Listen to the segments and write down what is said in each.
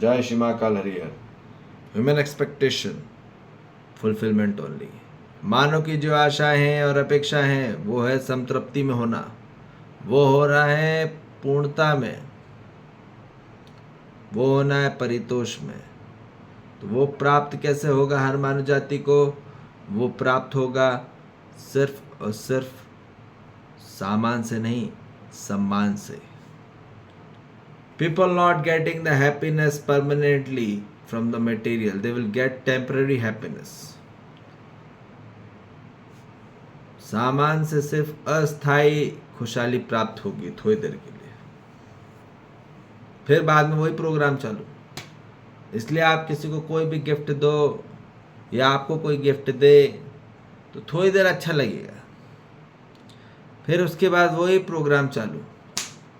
जय Shri Mahakal Harihar. Human expectation fulfilment only. मानव की जो आशाएं हैं और अपेक्षा हैं वो है संतृप्ति में होना, वो हो रहा है पूर्णता में, वो होना है परितोष में। तो वो प्राप्त कैसे होगा हर मानव जाति को? वो प्राप्त होगा सिर्फ और सिर्फ सामान से नहीं, सम्मान से। People not getting the happiness permanently from the material, they will get temporary happiness. सामान से सिर्फ अस्थायी खुशहाली प्राप्त होगी थोड़ी देर के लिए, फिर बाद में वही प्रोग्राम चालू। इसलिए आप किसी को कोई भी गिफ्ट दो या आपको कोई गिफ्ट दे तो थोड़ी देर अच्छा लगेगा, फिर उसके बाद वही प्रोग्राम चालू।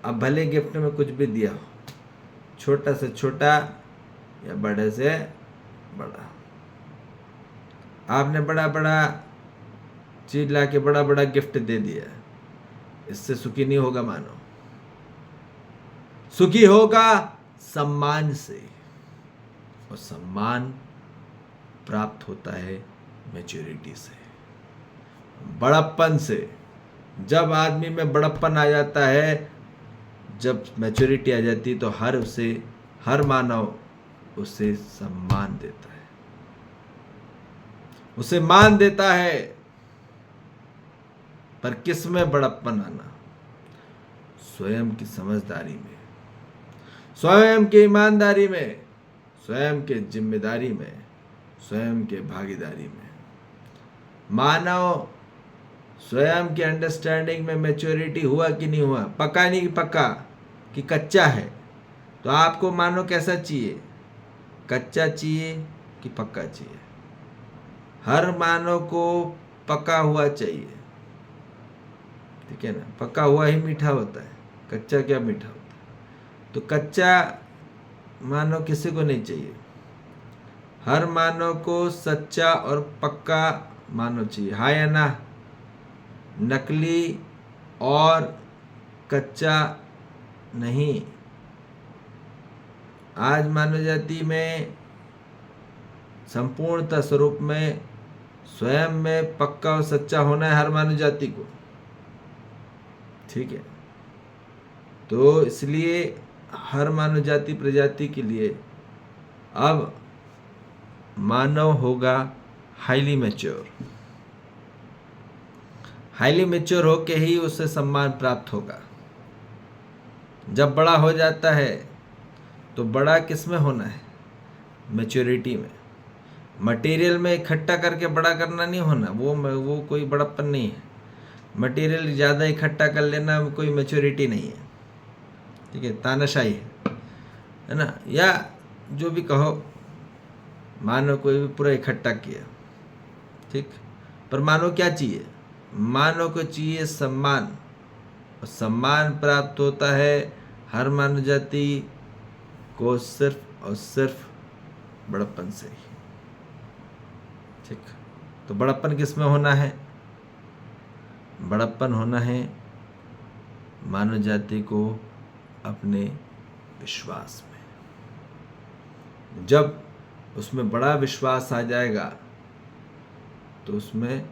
अब भले गिफ्ट में कुछ भी दिया हो, छोटा से छोटा या बड़े से बड़ा, आपने बड़ा बड़ा चीज ला के बड़ा बड़ा गिफ्ट दे दिया, इससे सुखी नहीं होगा मानो। सुखी होगा सम्मान से, और सम्मान प्राप्त होता है मैच्योरिटी से, बड़प्पन से। जब आदमी में बड़प्पन आ जाता है, जब मैच्योरिटी आ जाती है, तो हर मानव उसे सम्मान देता है, उसे मान देता है। पर किस में बड़प्पन आना? स्वयं की समझदारी में, स्वयं की ईमानदारी में, स्वयं के जिम्मेदारी में, स्वयं के भागीदारी में। मानव स्वयं के अंडरस्टैंडिंग में मैच्योरिटी हुआ कि नहीं हुआ, पक्का नहीं कि पक्का कि कच्चा है। तो आपको मानो कैसा चाहिए, कच्चा चाहिए कि पक्का चाहिए? हर मानव को पका हुआ चाहिए, ठीक है ना। पका हुआ ही मीठा होता है, कच्चा क्या मीठा होता है। तो कच्चा मानव किसी को नहीं चाहिए, हर मानव को सच्चा और पक्का मानव चाहिए। हाँ या ना? नकली और कच्चा नहीं। आज मानव जाति में संपूर्णता स्वरूप में स्वयं में पक्का और सच्चा होना है हर मानव जाति को, ठीक है। तो इसलिए हर मानव जाति प्रजाति के लिए अब मानव होगा हाईली मैच्योर। हाईली मैच्योर होके ही उसे सम्मान प्राप्त होगा। जब बड़ा हो जाता है तो बड़ा किस में होना है? मैच्योरिटी में। मटेरियल में इकट्ठा करके बड़ा करना नहीं होना, वो कोई बड़प्पन नहीं है। मटेरियल ज़्यादा इकट्ठा कर लेना कोई मैच्योरिटी नहीं है, ठीक है, तानाशाही है ना। या जो भी कहो, मानो कोई भी पूरा इकट्ठा किया, ठीक। पर मानो क्या चाहिए? मानव को चाहिए सम्मान, और सम्मान प्राप्त होता है हर मानव जाति को सिर्फ और सिर्फ बड़प्पन से ही, ठीक। तो बड़प्पन किस में होना है? बड़प्पन होना है मानव जाति को अपने विश्वास में। जब उसमें बड़ा विश्वास आ जाएगा तो उसमें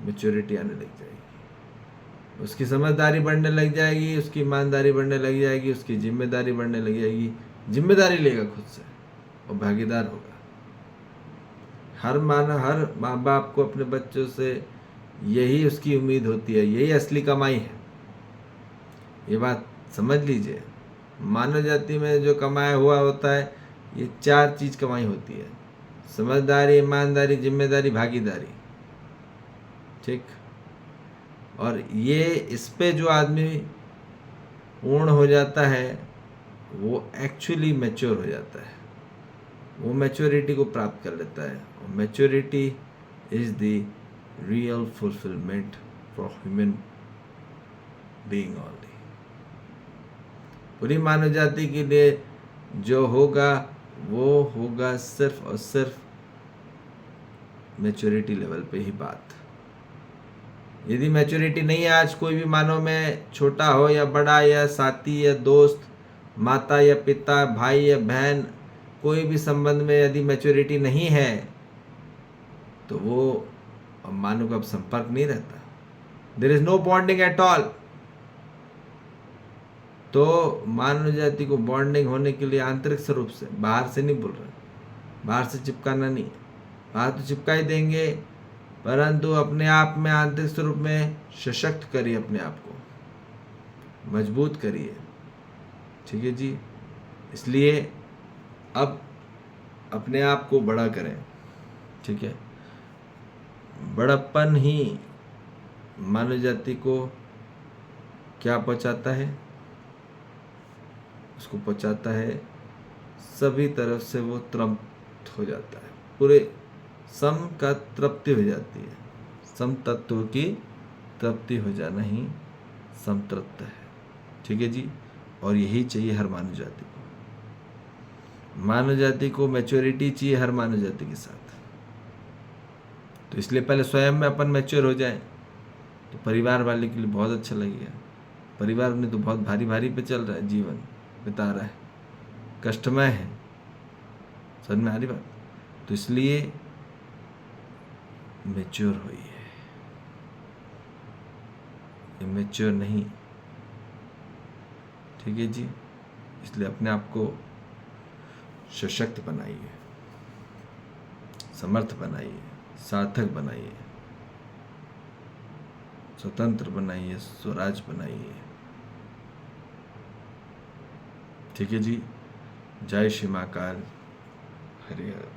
मैच्योरिटी आने लग जाएगी, उसकी समझदारी बढ़ने लग जाएगी, उसकी ईमानदारी बढ़ने लग जाएगी, उसकी जिम्मेदारी बढ़ने लग जाएगी। जिम्मेदारी लेगा खुद से और भागीदार होगा। हर माँ बाप को अपने बच्चों से यही उसकी उम्मीद होती है, यही असली कमाई है। ये बात समझ लीजिए। मानव जाति में जो कमाया हुआ होता है, ये 4 चीज कमाई होती है: समझदारी, ईमानदारी, जिम्मेदारी, भागीदारी, ठीक। और ये इस पे जो आदमी पूर्ण हो जाता है वो एक्चुअली मैच्योर हो जाता है, वो मैच्योरिटी को प्राप्त कर लेता है। और maturity is the real fulfilment for human being only. पूरी मानव जाति के लिए जो होगा वो होगा सिर्फ और सिर्फ मैच्योरिटी लेवल पे ही बात। यदि मैच्योरिटी नहीं है आज कोई भी मानव में, छोटा हो या बड़ा, या साथी या दोस्त, माता या पिता, भाई या बहन, कोई भी संबंध में यदि मैच्योरिटी नहीं है तो वो मानव का अब संपर्क नहीं रहता, there is no bonding at all. तो मानव जाति को बॉन्डिंग होने के लिए आंतरिक स्वरूप से, बाहर से नहीं बोल रहे, बाहर से चिपकाना नहीं है, बाहर तो चिपका ही देंगे, परंतु अपने आप में आंतरिक स्वरूप में सशक्त करिए, अपने आप को मजबूत करिए। ठीक है जी। इसलिए अब अपने आप को बड़ा करें। ठीक है। बड़प्पन ही मानव जाति को क्या पहुंचाता है? उसको पहुंचाता है सभी तरफ से वो तृप्त हो जाता है, पूरे सम का तृप्ति हो जाती है। सम तत्व की तृप्ति हो जाना ही समतृप्त है। ठीक है जी। और यही चाहिए हर मानव जाति को। मानव जाति को मैच्योरिटी चाहिए हर मानव जाति के साथ। तो इसलिए पहले स्वयं में अपन मैच्योर हो जाए तो परिवार वाले के लिए बहुत अच्छा लगेगा। परिवार में तो बहुत भारी भारी पे चल रहा है, जीवन बिता रहा है, कष्टमय है, समझ में आ रही बात? तो इसलिए मैच्योर होइए, इमेच्योर नहीं। ठीक है जी। इसलिए अपने आप को सशक्त बनाइए, समर्थ बनाइए, सार्थक बनाइए, स्वतंत्र बनाइए, स्वराज बनाइए। ठीक है जी। जय श्री महाकाल। हरि हर।